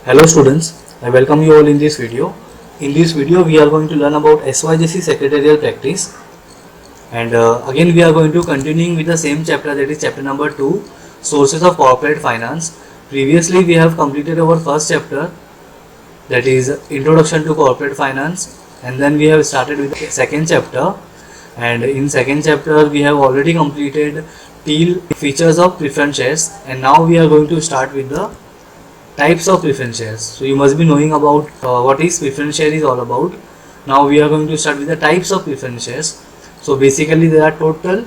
Hello students, I welcome you all in this video. In this video we are going to learn about SYJC secretarial practice, and again we are going to continuing with the same chapter, that is chapter number 2, sources of corporate finance. Previously we have completed our first chapter, that is introduction to corporate finance, and then we have started with the second chapter, and in second chapter we have already completed till features of preference shares, and now we are going to start with the types of preference shares. So you must be knowing about what is preference share is all about. Now we are going to start with the types of preference shares. So basically there are total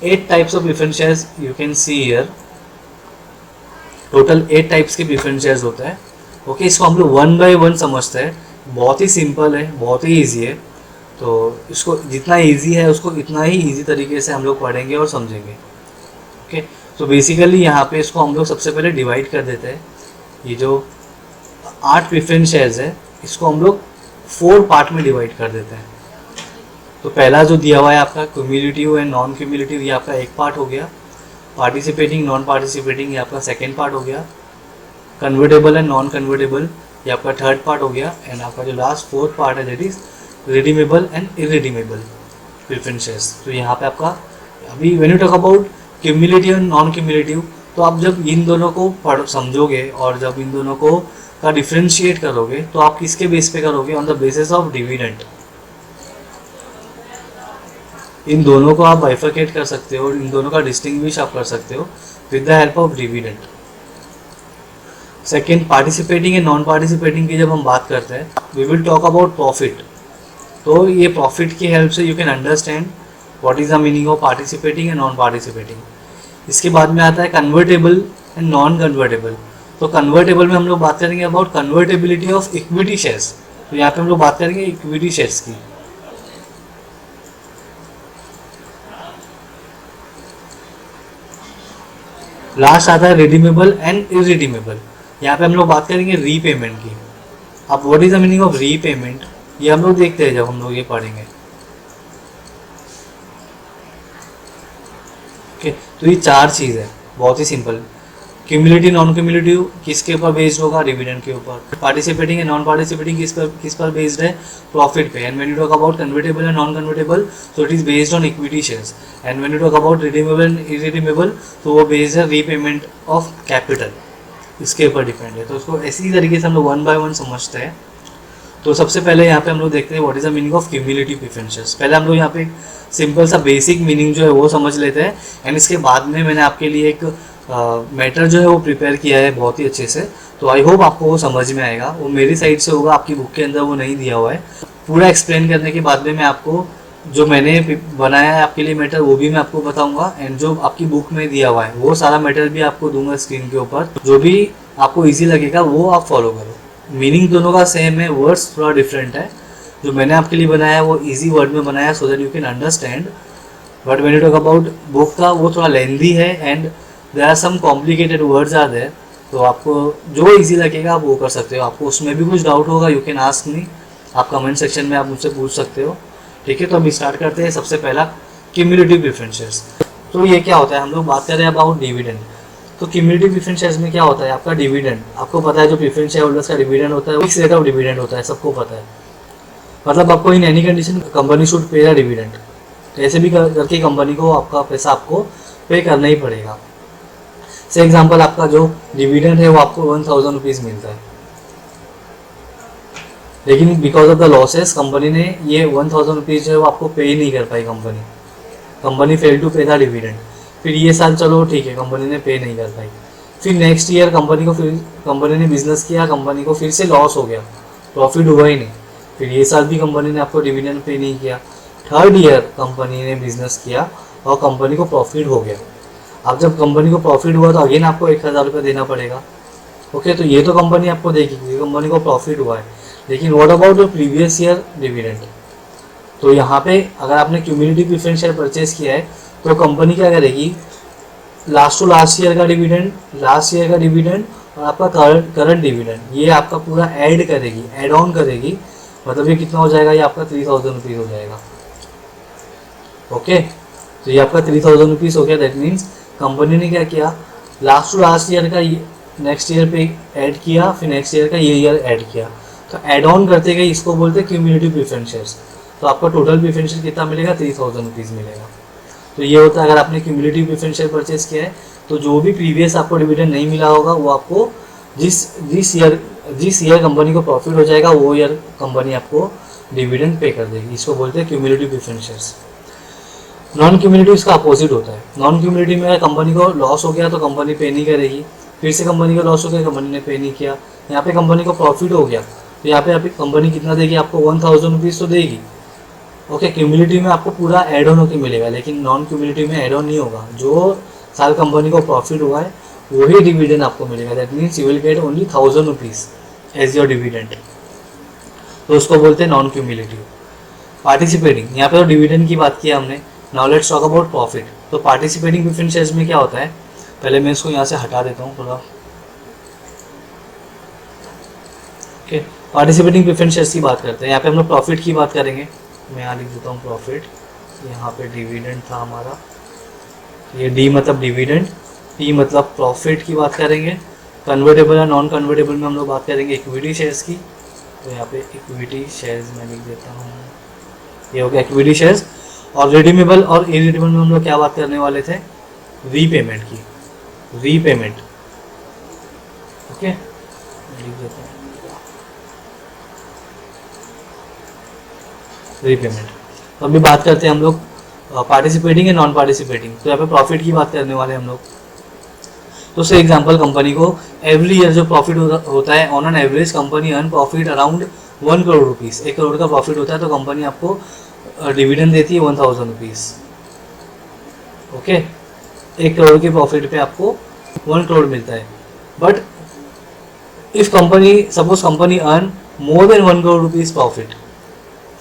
8 types of preference shares. You can see here total 8 types के preference shares होता है. Okay, इसको हम लोग one by one समझते हैं. बहुत ही simple है, बहुत ही ईजी है. तो इसको जितना ईजी है उसको इतना ही ईजी तरीके से हम लोग पढ़ेंगे और समझेंगे. ओके, तो बेसिकली यहाँ पे इसको हम लोग सबसे पहले डिवाइड कर देते हैं. ये जो 8 प्रेफरेंस शेयर्स है इसको हम लोग 4 पार्ट में डिवाइड कर देते हैं. तो पहला जो दिया हुआ है आपका क्यूमुलेटिव एंड नॉन क्यूमुलेटिव, ये आपका एक पार्ट हो गया. पार्टिसिपेटिंग नॉन पार्टिसिपेटिंग, ये आपका सेकेंड पार्ट हो गया. कन्वर्टेबल एंड नॉन कन्वर्टेबल, ये आपका थर्ड पार्ट हो गया. एंड आपका जो लास्ट फोर्थ पार्ट है that is redeemable and irredeemable preference shares. तो यहाँ पे आपका अभी when you talk about cumulative and non cumulative, तो आप जब इन दोनों को पढ़ समझोगे और जब इन दोनों को का डिफ्रेंशिएट करोगे तो आप किसके बेस पे करोगे? On the basis of dividend. इन दोनों को आप बाइफरकेट कर सकते हो और इन दोनों का डिस्टिंग्विश आप कर सकते हो with the help of dividend. Second, participating and non participating की जब हम बात करते हैं, we will talk about profit. तो ये प्रॉफिट की हेल्प से you can understand what is the meaning of participating and non participating. इसके बाद में आता है कन्वर्टेबल एंड नॉन कन्वर्टेबल. तो कन्वर्टेबल में हम लोग बात करेंगे अबाउट कन्वर्टेबिलिटी ऑफ इक्विटी शेयर्स. तो यहाँ पे हम लोग बात करेंगे इक्विटी शेयर्स की. लास्ट आता है रिडीमेबल एंड इरिडीमेबल. यहाँ पे हम लोग बात करेंगे रीपेमेंट की. अब what is the meaning of repayment, ये हम लोग देखते हैं जब हम लोग ये पढ़ेंगे. ओके, तो ये 4 चीज़ है, बहुत ही सिंपल. क्यूमुलेटिव नॉन क्यूमुलेटिव किसके ऊपर बेस्ड होगा? डिविडेंड के ऊपर. पार्टिसिपेटिंग एंड नॉन पार्टिसिपेटिंग किस पर बेस्ड है? प्रॉफिट पे. And when you talk about convertible and non convertible, so it is based on equity shares. And when you talk about redeemable and irredeemable, तो वो based है repayment of capital, इसके ऊपर depend है. तो उसको इसी तरीके से हम लोग वन बाय वन समझते हैं. तो सबसे पहले यहाँ पे हम लोग देखते हैं what is the meaning of cumulative preference shares. पहले हम लोग यहाँ पे सिंपल सा बेसिक मीनिंग जो है वो समझ लेते हैं. एंड इसके बाद में मैंने आपके लिए एक मैटर जो है वो प्रिपेयर किया है बहुत ही अच्छे से. तो आई होप आपको वो समझ में आएगा. वो मेरी साइड से होगा, आपकी बुक के अंदर वो नहीं दिया हुआ है. पूरा एक्सप्लेन करने के बाद में मैं आपको जो मैंने बनाया है आपके लिए मैटर वो भी मैं आपको बताऊंगा. एंड जो आपकी बुक में दिया हुआ है वो सारा मैटर भी आपको दूंगा स्क्रीन के ऊपर. जो भी आपको ईजी लगेगा वो आप फॉलो करो. मीनिंग दोनों का सेम है, वर्ड्स थोड़ा डिफरेंट है. जो मैंने आपके लिए बनाया है वो इजी वर्ड में बनाया so that you can understand. But when you talk about book का, वो थोड़ा लेंथी है and there are some complicated words are there. तो आपको जो इजी लगेगा आप वो कर सकते हो. आपको उसमें भी कुछ डाउट होगा, यू कैन आस्क मी. आप कमेंट सेक्शन में आप मुझसे पूछ सकते हो. ठीक है, तो अभी स्टार्ट करते हैं. सबसे पहला क्यूमुलेटिव प्रेफरेंस शेयर्स. तो ये क्या होता है? हम लोग बात कर रहे हैं अबाउट डिविडेंड. तो क्यूमुलेटिव प्रेफरेंस शेयर्स में क्या होता है? आपका डिविडेंड, आपको पता है जो प्रेफरेंस शेयर होल्डर्स का डिविडेंड होता है वो फिक्स रेट ऑफ डिविडेंड होता है, सबको पता है. मतलब आपको in any condition company should pay the dividend. कैसे भी करके कंपनी को आपका पैसा आपको पे करना ही पड़ेगा. से एग्जांपल, आपका जो डिविडेंड है वो आपको 1000 रुपीज़ मिलता है, लेकिन because of the losses company ने ये 1000 रुपीज़ जो है वो आपको पे ही नहीं कर पाई. कंपनी फेल टू पे द डिविडेंड. फिर ये साल चलो ठीक है, कंपनी ने पे नहीं कर पाई. फिर नेक्स्ट ईयर कंपनी ने बिजनेस किया, कंपनी को फिर से लॉस हो गया, प्रॉफिट हुआ ही नहीं. फिर ये साल भी कंपनी ने आपको डिविडेंड पे नहीं किया. थर्ड ईयर कंपनी ने बिजनेस किया और कंपनी को प्रॉफिट हो गया. अब जब कंपनी को प्रॉफिट हुआ तो अगेन आपको 1000 रुपये देना पड़ेगा. ओके, तो ये तो कंपनी आपको देगी क्योंकि कंपनी को प्रॉफिट हुआ है. लेकिन what about the previous year dividend? तो यहाँ पे अगर आपने क्यूमुलेटिव प्रेफरेंस शेयर परचेज किया है तो कंपनी क्या करेगी? लास्ट टू लास्ट ईयर का डिविडेंड, लास्ट ईयर का डिविडेंड और आपका करंट डिविडेंड, ये आपका पूरा ऐड करेगी, ऐड ऑन करेगी. मतलब ये कितना हो जाएगा? ये आपका 3000 रुपीज़ हो जाएगा. ओके, तो ये आपका 3000 रुपीज़ हो गया. दैट मीन्स कंपनी ने क्या किया? लास्ट टू लास्ट ईयर का नेक्स्ट ईयर पे ऐड किया, फिर नेक्स्ट ईयर का ये ईयर ऐड किया, तो ऐड ऑन करते गए, इसको बोलते हैं क्यूमुलेटिव प्रेफरेंस शेयर्स। तो आपका टोटल प्रेफरेंस शेयर कितना मिलेगा, 3000 रुपीज़ मिलेगा। तो ये होता है अगर आपने क्यूमुलेटिव प्रेफरेंस शेयर परचेज किया है, तो जो भी प्रीवियस आपको डिविडेंड नहीं मिला होगा वो आपको जिस ईयर कंपनी को प्रॉफिट हो जाएगा वो ईयर कंपनी आपको डिविडेंड पे कर देगी। इसको बोलते हैं cumulative preference shares. Non cumulative इसका अपोजिट होता है। नॉन क्यूमुलेटिव में अगर कंपनी को लॉस हो गया तो कंपनी पे नहीं करेगी, फिर से कंपनी का लॉस हो गया, कंपनी ने पे नहीं किया। यहाँ पे कंपनी को प्रॉफिट हो गया तो यहाँ पे आप कंपनी कितना देगी, आपको 1000 रुपीज़ तो देगी। ओके, क्यूमुलेटिव में आपको पूरा एड ऑन होकर मिलेगा, लेकिन नॉन क्यूमुलेटिव में एड ऑन नहीं होगा। जो साल कंपनी को प्रॉफिट हुआ है वही डिविडेंड आपको मिलेगा। That means you will get only 1000 rupees as your dividend. तो उसको बोलते हैं नॉन क्यूमुलेटिव। पार्टिसिपेटिंग, यहाँ पे तो डिविडेंड की बात की हमने। Now let's talk about profit. तो पार्टिसिपेटिंग प्रेफरेंस शेयर्स में क्या होता है, पहले मैं इसको यहाँ से हटा देता हूँ थोड़ा। ओके, पार्टिसिपेटिंग प्रेफरेंस शेयर्स की बात करते हैं। यहाँ पे हम लोग प्रॉफिट की बात करेंगे। मैं यहाँ लिख देता हूँ प्रॉफिट, यहाँ पे डिविडेंड था हमारा, ये डी मतलब डिविडेंड, पी मतलब प्रॉफिट की बात करेंगे। कन्वर्टेबल या नॉन कन्वर्टेबल में हम लोग बात करेंगे इक्विटी शेयर्स की। तो यहाँ पे इक्विटी शेयर्स मैं लिख देता हूँ, ये हो गया इक्विटी शेयर्स। और रिडीमेबल और इरिडीमेबल में हम लोग क्या बात करने वाले थे, रीपेमेंट की, रीपेमेंट। ओके, लिख देता हूँ रीपेमेंट। तो अभी बात करते हैं हम लोग पार्टिसिपेटिंग या नॉन पार्टिसिपेटिंग। तो यहाँ पे प्रॉफिट की बात करने वाले हैं हम लोग। तो से एग्जांपल, कंपनी को एवरी ईयर जो प्रॉफिट होता है, on an average company earn profit around 1 crore rupees. 1 crore का प्रॉफिट होता है तो कंपनी आपको डिविडेंड देती है 1000 रुपीज़। ओके, 1 करोड़ के प्रॉफिट पे आपको 1 करोड़ मिलता है। But if company, suppose company earn more than 1 crore rupees profit,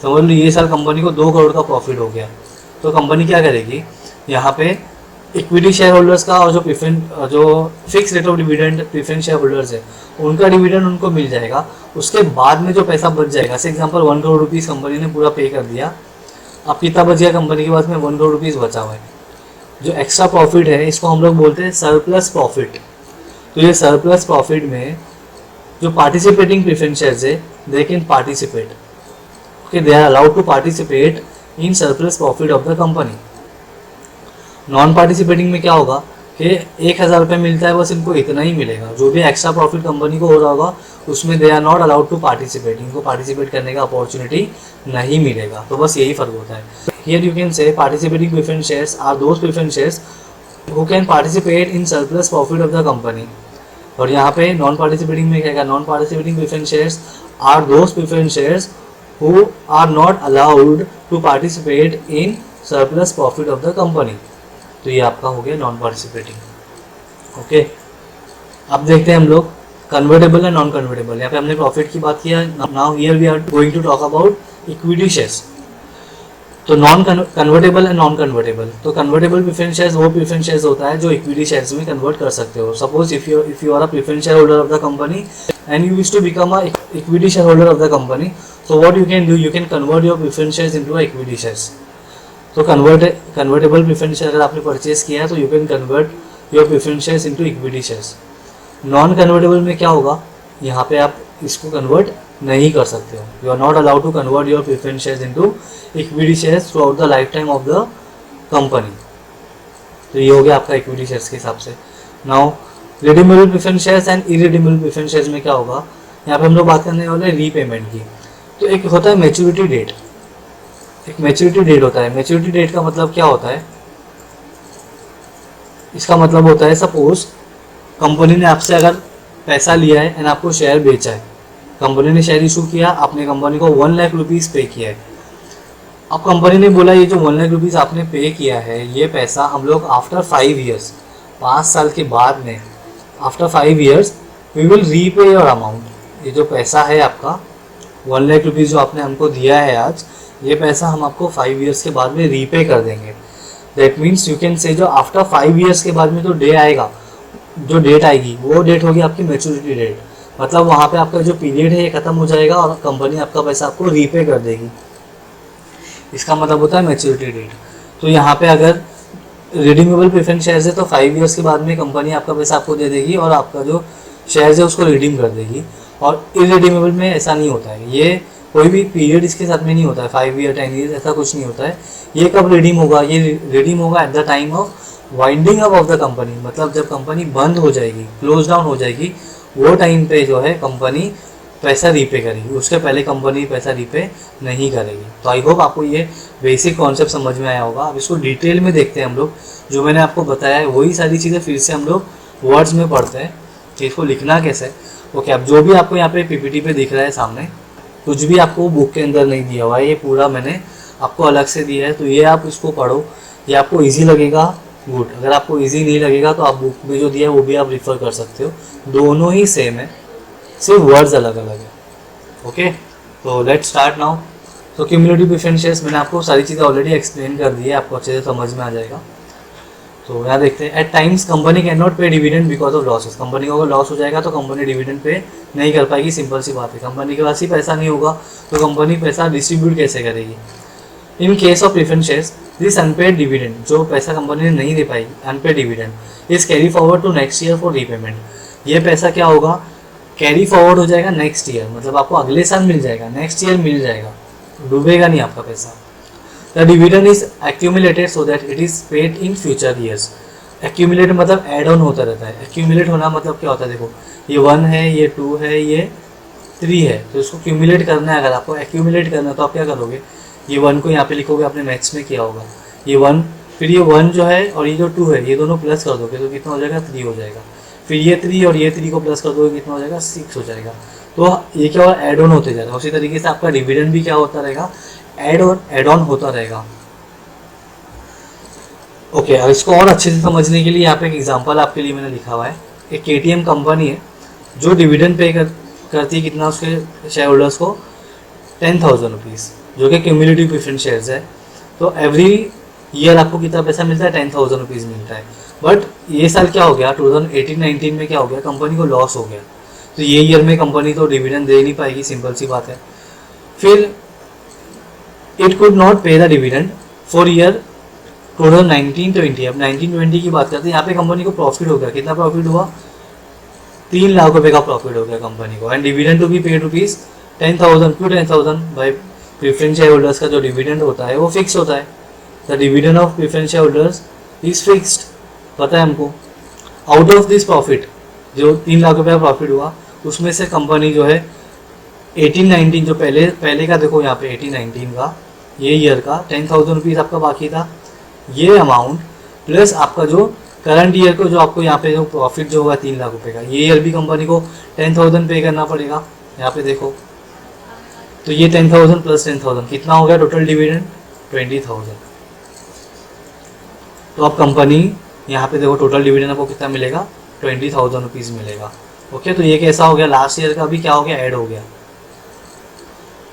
समझ लो ये साल कंपनी को 2 करोड़ का प्रॉफिट हो गया, तो कंपनी क्या करेगी, यहाँ पे इक्विटी शेयर होल्डर्स का और जो fix rate of dividend preference share holders है उनका डिविडेंड उनको मिल जाएगा। उसके बाद में जो पैसा बच जाएगा, से एग्जांपल 1 करोड़ रुपीज़ कंपनी ने पूरा पे कर दिया, अब कितना बच गया कंपनी के पास में, 1 करोड़ रुपीज़ बचा हुआ है। जो एक्स्ट्रा प्रॉफिट है इसको हम लोग बोलते हैं सरप्लस प्रॉफिट। तो ये सरप्लस प्रॉफिट में जो पार्टिसिपेटिंग प्रेफरेंस शेयर्स है, they can participate. Okay, they are allowed to participate in surplus profit of the company. Non participating में क्या होगा कि 1000 रुपये मिलता है, बस इनको इतना ही मिलेगा। जो भी एक्स्ट्रा प्रॉफिट कंपनी को हो रहा होगा उसमें they are not allowed to participate, इनको पार्टिसिपेट करने का अपॉर्चुनिटी नहीं मिलेगा। तो बस यही फर्क होता है। Here you can say participating preference shares are those preference shares who can participate in surplus profit of the company. और यहाँ पे नॉन पार्टिसिपेटिंग में क्या है, non participating preference shares are those preference shares who are not allowed to participate in surplus profit of the company. तो ये आपका हो गया नॉन पार्टिसिपेटिंग। ओके, अब देखते हैं हम लोग कन्वर्टेबल या नॉन कन्वर्टेबल। यहाँ पे हमने प्रॉफिट की बात किया। Now here we are going to talk about equity shares. तो non convertible and non convertible. तो कन्वर्टेबल प्रेफरेंस शेयर्स वो प्रेफरेंस शेयर्स होता है जो इक्विटी शेयर्स में कन्वर्ट कर सकते हो। Suppose if you are a preference share holder of the company and you wish to become a equity share holder of the company, so what you can do, you can convert your preference shares into a equity shares. तो convertible preference share अगर आपने purchase किया है तो you can convert your preference shares into equity shares. Non convertible में क्या होगा, यहाँ पे आप इसको कन्वर्ट नहीं कर सकते हो। You are not allowed to convert your preference shares into equity shares throughout the lifetime of the company. तो ये हो गया आपका इक्विटी शेयर्स के हिसाब से। Now redeemable preference shares and irredeemable preference shares में क्या होगा, यहाँ पे हम लोग बात करने वाले रीपेमेंट की। तो एक होता है मैच्योरिटी डेट, एक मैच्योरिटी डेट होता है। मैच्योरिटी डेट का मतलब क्या होता है, इसका मतलब होता है सपोज कंपनी ने आपसे अगर पैसा लिया है एंड आपको शेयर बेचा है, कंपनी ने शेयर इशू किया, आपने कंपनी को 1 लाख रुपीज़ पे किया है। अब कंपनी ने बोला ये जो 1 लाख रुपीज़ आपने पे किया है ये पैसा हम लोग आफ्टर 5 ईयर्स, 5 साल के बाद में, after 5 years we will repay your amount. ये जो पैसा है आपका 1 लाख रुपीज़ जो आपने हमको दिया है आज, ये पैसा हम आपको 5 ईयर्स के बाद में रीपे कर देंगे। दैट मीन्स यू कैन से जो आफ्टर 5 ईयर्स के बाद में जो डे आएगा, जो डेट आएगी वो डेट होगी आपकी मैच्योरिटी डेट। मतलब वहाँ पे आपका जो पीरियड है ये खत्म हो जाएगा और कंपनी आपका पैसा आपको रीपे कर देगी। इसका मतलब होता है मैच्योरिटी डेट। तो यहाँ पे अगर रिडीमेबल प्रेफरेंस शेयर्स है तो 5 ईयर्स के बाद में कंपनी आपका पैसा आपको दे देगी और आपका जो शेयर्स है उसको रिडीम कर देगी। और इरिडीमेबल में ऐसा नहीं होता है, ये कोई भी पीरियड इसके साथ में नहीं होता है, 5 ईयर 10 ईयर ऐसा कुछ नहीं होता है। ये कब रिडीम होगा, ये रिडीम होगा at the time of winding up of the company, मतलब जब कंपनी बंद हो जाएगी, क्लोज डाउन हो जाएगी, वो टाइम पे जो है कंपनी पैसा रीपे करेगी, उसके पहले कंपनी पैसा रीपे नहीं करेगी। तो आई होप आपको ये बेसिक कॉन्सेप्ट समझ में आया होगा। अब इसको डिटेल में देखते हैं हम लोग। जो मैंने आपको बताया है वही सारी चीज़ें फिर से हम लोग वर्ड्स में पढ़ते हैं कि इसको लिखना कैसे है। ओके, अब जो भी आपको यहाँ पे पीपीटी पे दिख रहा है सामने, कुछ भी आपको बुक के अंदर नहीं दिया हुआ है, ये पूरा मैंने आपको अलग से दिया है। तो ये आप इसको पढ़ो, ये आपको ईजी लगेगा, गुड। अगर आपको ईजी नहीं लगेगा तो आप बुक में जो दिया है वो भी आप रिफ़र कर सकते हो, दोनों ही सेम है, सिर्फ वर्ड्स अलग अलग है। ओके, तो लेट्स स्टार्ट नाउ। तो क्यूमुलेटिव प्रेफरेंस शेयर्स मैंने आपको सारी चीज़ें ऑलरेडी एक्सप्लेन कर दी है, आपको अच्छे से समझ में आ जाएगा। तो यहाँ देखते हैं, at times company can not pay dividend because of losses. Company को अगर लॉस हो जाएगा तो कंपनी डिविडेंड पे नहीं कर पाएगी, सिंपल सी बात है। कंपनी के पास ही पैसा नहीं होगा तो कंपनी पैसा डिस्ट्रीब्यूट कैसे करेगी। In case of preference shares this unpaid dividend, जो पैसा कंपनी ने नहीं दे पाएगी, unpaid dividend is carry forward to next year for repayment. ये पैसा क्या होगा, कैरी फॉरवर्ड हो जाएगा नेक्स्ट ईयर, मतलब आपको अगले साल मिल जाएगा, नेक्स्ट ईयर मिल जाएगा, डूबेगा नहीं आपका पैसा। The dividend is accumulated so that it is paid in future years. Accumulate मतलब एड ऑन होता रहता है। एक्यूमुलेट होना मतलब क्या होता है, देखो ये 1 है, ये 2 है, ये 3 है, तो इसको क्यूमुलेट करना है। अगर आपको एक्यूमुलेट करना है तो आप क्या करोगे, ये 1 को यहाँ पे लिखोगे, आपने मैथ्स में किया होगा, ये 1, फिर ये 1 जो है और ये जो 2 है, ये दोनों प्लस कर दोगे तो कितना हो जाएगा, 3 हो जाएगा। फिर ये 3 और ये 3 को प्लस कर दोगे, कितना हो जाएगा, 6 हो जाएगा। तो ये क्या होगा, एड ऑन होते जाएगा। उसी तरीके से आपका डिविडेंड भी क्या होता रहेगा, एड ऑन होता रहेगा। ओके, अब इसको और अच्छे से समझने के लिए यहाँ पे एक एग्जांपल आपके लिए मैंने लिखा हुआ है। एक केटीएम कंपनी है जो डिविडेंड पे करती है, कितना उसके शेयर होल्डर्स को, 10,000 रुपीज़, जो कि क्यूमुलेटिव प्रेफरेंस शेयर्स है। तो एवरी ईयर आपको कितना पैसा मिलता है, 10,000 रुपीज़ मिलता है। बट ये साल क्या हो गया, 2018-19 में क्या हो गया, कंपनी को लॉस हो गया, तो ये ईयर में कंपनी तो डिविडेंड दे नहीं पाएगी, सिंपल सी बात है। फिर इट कुड नॉट पे द डिविडेंड फॉर ईयर 2019-20। अब 19-20 की बात करते हैं, यहाँ पे कंपनी को प्रॉफिट हो गया, कितना प्रॉफिट हुआ, 3 लाख रुपए का प्रॉफिट हो गया कंपनी को। And dividend to be paid rupees 10,000, क्यों 10,000, भाई प्रेफरेंस शेयर होल्डर्स का जो डिविडेंड होता है वो फिक्स होता है। The dividend of preference share holders is fixed, पता है हमको। आउट ऑफ दिस प्रॉफिट, जो 3 लाख रुपये का प्रॉफिट हुआ, उसमें से कंपनी जो है 18-19, जो पहले का देखो यहाँ पे 18-19 का, ये ईयर का 10,000 रुपीज़ आपका बाकी था, ये अमाउंट प्लस आपका जो करंट ईयर को जो आपको यहाँ पे जो प्रॉफिट जो होगा 3 लाख रुपए का, ये ईयर भी कंपनी को 10,000 पे करना पड़ेगा। यहाँ पे देखो, तो ये 10,000 प्लस 10,000 कितना हो गया टोटल डिविडेंड, 20,000। तो अब कंपनी यहाँ पे देखो टोटल डिविडेंड आपको कितना मिलेगा, 20,000 रुपीज़ मिलेगा। ओके, तो ये कैसा हो गया, लास्ट ईयर का भी क्या हो गया, ऐड हो गया।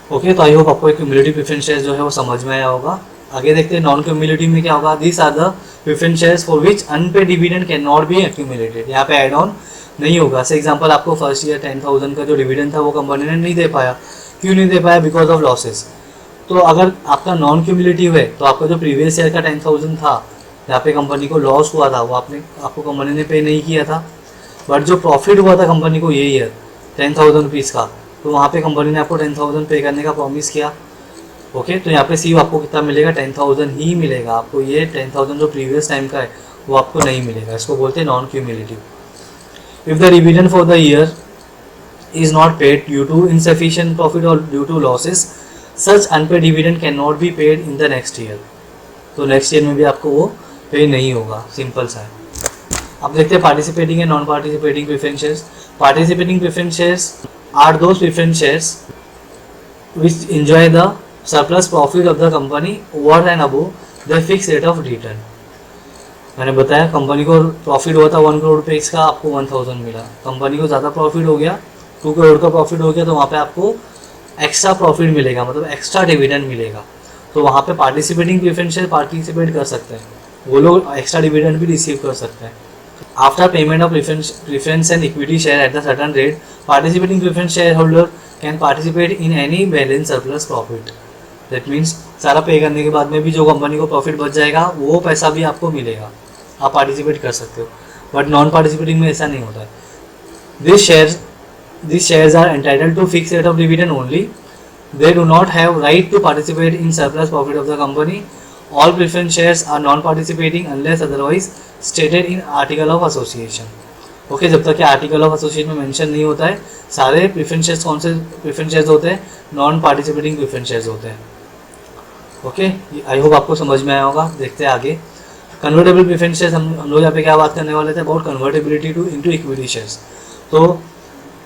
ओके, तो आई होप आपको एक क्यूमुलेटिव प्रेफरेंस शेयर्स जो है वो समझ में आया होगा। आगे देखते हैं नॉन क्यूमुलेटिव में क्या होगा। This are the preference shares for which unpaid dividend can not be accumulated. यहाँ पे एड ऑन नहीं होगा। से एग्जांपल आपको फर्स्ट ईयर 10,000 का जो डिविडेंड था वो कंपनी ने नहीं दे पाया, क्यों नहीं दे पाया, बिकॉज ऑफ लॉसेस। तो अगर आपका नॉन क्यूमुलेटिव है तो आपका जो प्रीवियस ईयर का 10,000 था, जहाँ पे कंपनी को लॉस हुआ था, वो आपको कंपनी ने पे नहीं किया था। बट जो प्रॉफिट हुआ था कंपनी को ये ईयर 10,000 रुपीज़ का, तो वहाँ पे कंपनी ने आपको 10,000 पे करने का प्रॉमिस किया। ओके, तो यहाँ पे सिर्फ आपको कितना मिलेगा, 10,000 ही मिलेगा आपको। ये 10,000 जो प्रीवियस टाइम का है वो आपको नहीं मिलेगा। इसको बोलते हैं non cumulative. If the dividend for the year is not paid due to insufficient profit और due to losses, such unpaid dividend can not be paid in the next year. तो नेक्स्ट ईयर में भी आपको वो पे नहीं होगा, simple सा है। अब देखते हैं participating and non participating preference shares. Participating preference shares are those preference shares which enjoy the surplus profit of the company over and above the fixed rate of return। मैंने बताया कंपनी को profit हुआ था 1 करोड़ रुपये, इसका आपको 1,000 मिला। Company को ज़्यादा प्रॉफिट हो गया, 2 करोड़ का प्रॉफिट हो गया, तो वहाँ पे आपको एक्स्ट्रा प्रॉफिट मिलेगा, मतलब एक्स्ट्रा डिविडेंड मिलेगा। तो वहाँ पे पार्टिसिपेटिंग प्रेफरेंस शेयर पार्टिसिपेट कर सकते हैं, वो लोग एक्स्ट्रा डिविडेंड भी रिसीव कर सकते हैं। After payment of preference and equity share at the certain rate, participating preference share holder can participate in any balance surplus profit. That means सारा पे करने के बाद में भी जो कंपनी को प्रॉफिट बच जाएगा वो पैसा भी आपको मिलेगा, आप पार्टिसिपेट कर सकते हो। बट नॉन पार्टिसिपेटिंग में ऐसा नहीं होता है। These shares are entitled to fixed rate of dividend only. They do not have right to participate in surplus profit of the company. All preference shares are non-participating unless otherwise stated in article of association. Okay, जब तक कि article of association में mention नहीं होता है, सारे preference shares कौन से प्रेफरेंस शेयर्स होते हैं? नॉन पार्टिसिपेटिंग प्रेफरेंस शेयर्स होते हैं. ओके, आई होप आपको समझ में आया होगा. देखते हैं आगे. कन्वर्टेबल प्रेफरेंस शेयर्स हम लोग यहाँ पे क्या बात करने वाले थे? About convertibility to into equity shares. तो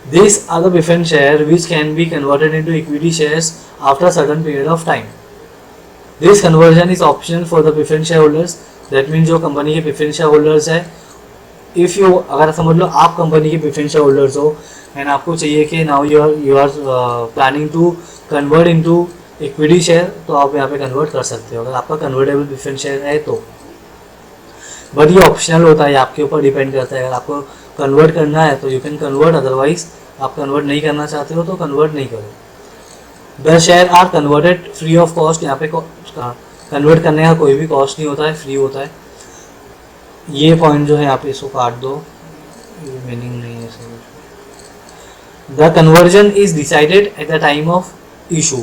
these are the preference share which can be converted into equity shares after a certain period of time. This conversion is optional for the preference shareholders. That means जो company के preference shareholders है, if you अगर समझ लो आप company के preference shareholders हो and आपको चाहिए कि now you are planning to convert into equity share, तो आप यहाँ पे कन्वर्ट कर सकते हो अगर आपका कन्वर्टेबल प्रेफरेंस शेयर है तो. बट ये ऑप्शनल होता है, आपके ऊपर डिपेंड करता है. अगर आपको कन्वर्ट करना है तो यू कैन कन्वर्ट, अदरवाइज आप कन्वर्ट नहीं करना चाहते हो तो कन्वर्ट नहीं करो. The share are converted free of cost. यहाँ पे कन्वर्ट करने का कोई भी कॉस्ट नहीं होता है, फ्री होता है. ये पॉइंट जो है यहाँ पे इसको काट दो, ये मीनिंग नहीं है. The conversion is decided at the time of issue.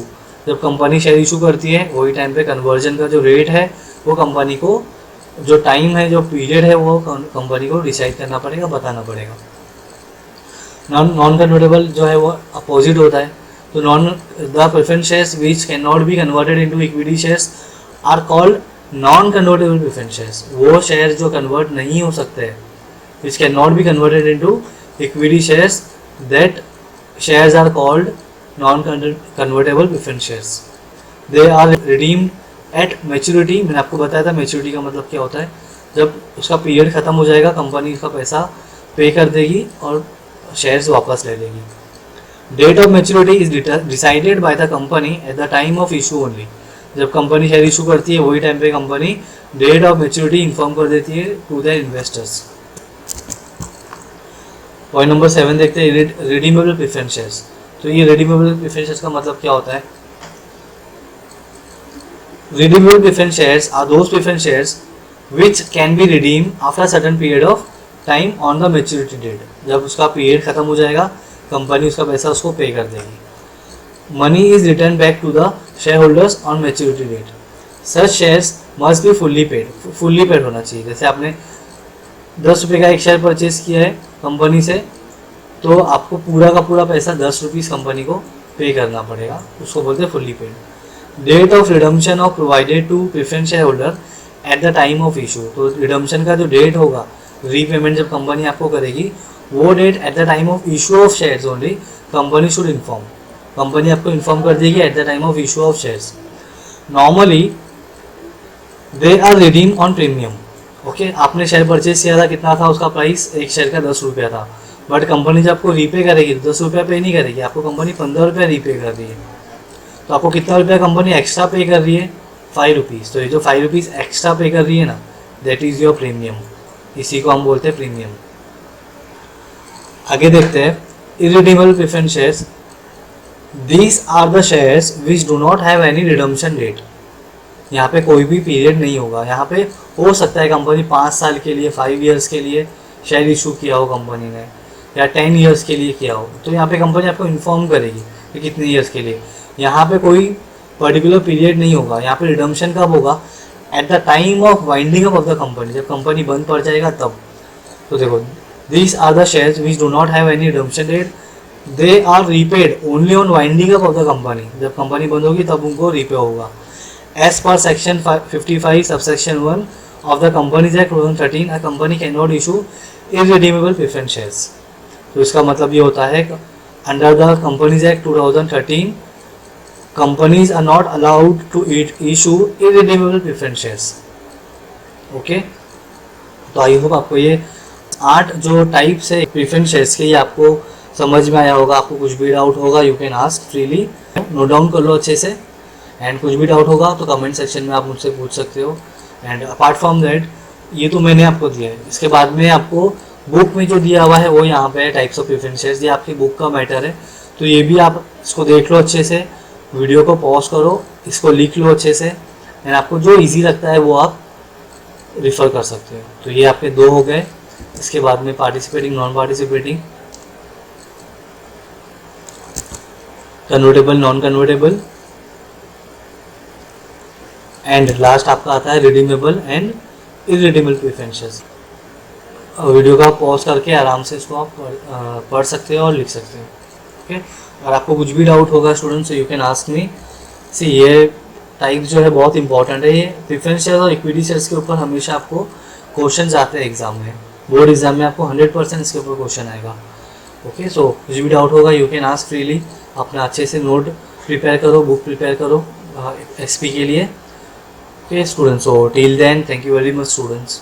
जब कंपनी शेयर इशू करती है वही टाइम पे कन्वर्जन का जो रेट है वो कंपनी को, जो टाइम है, जो पीरियड है, वो कंपनी को डिसाइड करना पड़ेगा, बताना पड़ेगा. नॉन कन्वर्टेबल जो है वो अपोजिट होता है. तो the preference shares which can not be converted into equity shares are called non convertible preference shares. वो शेयर जो कन्वर्ट नहीं हो सकते हैं, which can not be converted into equity shares, that shares are called non convertible preference shares. They are redeemed at maturity. मैंने आपको बताया था मैच्योरिटी का मतलब क्या होता है. जब उसका पीरियड ख़त्म हो जाएगा, कंपनी उसका पैसा पे कर देगी और शेयर्स वापस ले लेगी. Date of maturity is decided by the company at the time of issue only. जब कंपनी शेयर इशू करती है वही टाइम पे company date of maturity inform कर देती है to the investors. Point number 7 देखते हैं, रिडीमेबल प्रेफरेंस शेयर्स. तो ये रिडीमेबल प्रेफरेंस शेयर्स का मतलब क्या होता है? Redeemable preference shares are those preference shares which can be redeemed after a certain period of time on the maturity date. जब उसका पीरियड खत्म हो जाएगा, कंपनी उसका पैसा उसको पे कर देगी. Money is returned back to the shareholders on maturity date. Such shares must be fully paid. Fully paid होना चाहिए. जैसे आपने 10 रुपये का एक शेयर परचेज किया है कंपनी से, तो आपको पूरा का पूरा पैसा 10 रुपीज़ कंपनी को पे करना पड़ेगा. उसको बोलते हैं fully paid. Date of redemption of provided to preference share holder at the time of issue. तो रिडम्पशन का जो डेट होगा, रीपेमेंट जब कंपनी आपको करेगी, वो date at the time of issue of shares only company should inform. Company आपको inform कर देगी at the time of issue of shares. Normally they are redeem on premium. Okay, आपने share purchase किया था, कितना था उसका प्राइस? एक शेयर का 10 रुपया था. बट कंपनी जब आपको रीपे करेगी 10 रुपया पे नहीं करेगी, आपको कंपनी 15 रुपया रीपे कर रही है. तो आपको कितना रुपया कंपनी एक्स्ट्रा पे कर रही है? 5 रुपीज़. तो ये जो 5 रुपीज़ एक्स्ट्रा पे कर रही है ना, दैट इज़ योर प्रीमियम. इसी को हम बोलते हैं प्रीमियम. आगे देखते हैं, irredeemable preference shares. These are the shares which do not have any redemption date. यहाँ पे कोई भी पीरियड नहीं होगा. यहाँ पे हो सकता है कंपनी 5 साल के लिए, 5 ईयर्स के लिए शेयर इशू किया हो कंपनी ने, या 10 ईयर्स के लिए किया हो. तो यहाँ पे कंपनी आपको इन्फॉर्म करेगी कि कितने ईयर्स के लिए. यहाँ पे कोई पर्टिकुलर पीरियड नहीं होगा. यहाँ पे रिडम्पशन कब होगा? At the time of winding up of the company. जब कंपनी बंद पड़ जाएगा तब. तो देखो, these are the shares which do not have any redemption date. They are repaid only on winding up of the company. जब company बंद होगी तब उनको रीपे होगा. As per section 55 subsection 1 of the companies act 2013, a company can not issue irredeemable preference shares. तो इसका मतलब ये होता है, under the companies act 2013 companies are not allowed to issue irredeemable preference shares. Okay, तो I hope आपको ये 8 जो टाइप्स है प्रेफरेंस शेयर्स के, ये आपको समझ में आया होगा. आपको कुछ भी डाउट होगा, you can ask freely. Note down कर लो अच्छे से, एंड कुछ भी डाउट होगा तो कमेंट सेक्शन में आप मुझसे पूछ सकते हो. एंड अपार्ट फ्रॉम दैट, ये तो मैंने आपको दिया है. इसके बाद में आपको बुक में जो दिया हुआ है वो यहाँ पे है, टाइप्स ऑफ प्रेफरेंस शेयर्स. ये आपकी बुक का मैटर है, तो ये भी आप इसको देख लो अच्छे से. वीडियो को पॉज करो, इसको लिख लो अच्छे से, एंड आपको जो इजी लगता है वो आप रिफ़र कर सकते हो. तो ये आपके 2 हो गए. इसके बाद में participating, non participating. Convertible, non convertible, and last आपका आता है redeemable and irredeemable preferences. Video का पॉज करके आराम से इसको आप पढ़ सकते हो और लिख सकते हो। ओके, और आपको कुछ भी डाउट होगा students, you can ask me. See ये टाइप जो है बहुत इंपॉर्टेंट है। ये प्रेफरेंस शेयर और इक्विटी शेयर्स के ऊपर हमेशा आपको क्वेश्चन आते हैं एग्जाम में, बोर्ड एग्जाम में आपको 100% इसके ऊपर क्वेश्चन आएगा। ओके, सो कुछ भी डाउट होगा यू कैन आस्क फ्रीली। अपना अच्छे से नोट प्रिपेयर करो, बुक प्रिपेयर करो एक्सपी के लिए। Okay students, so till then thank you very much students.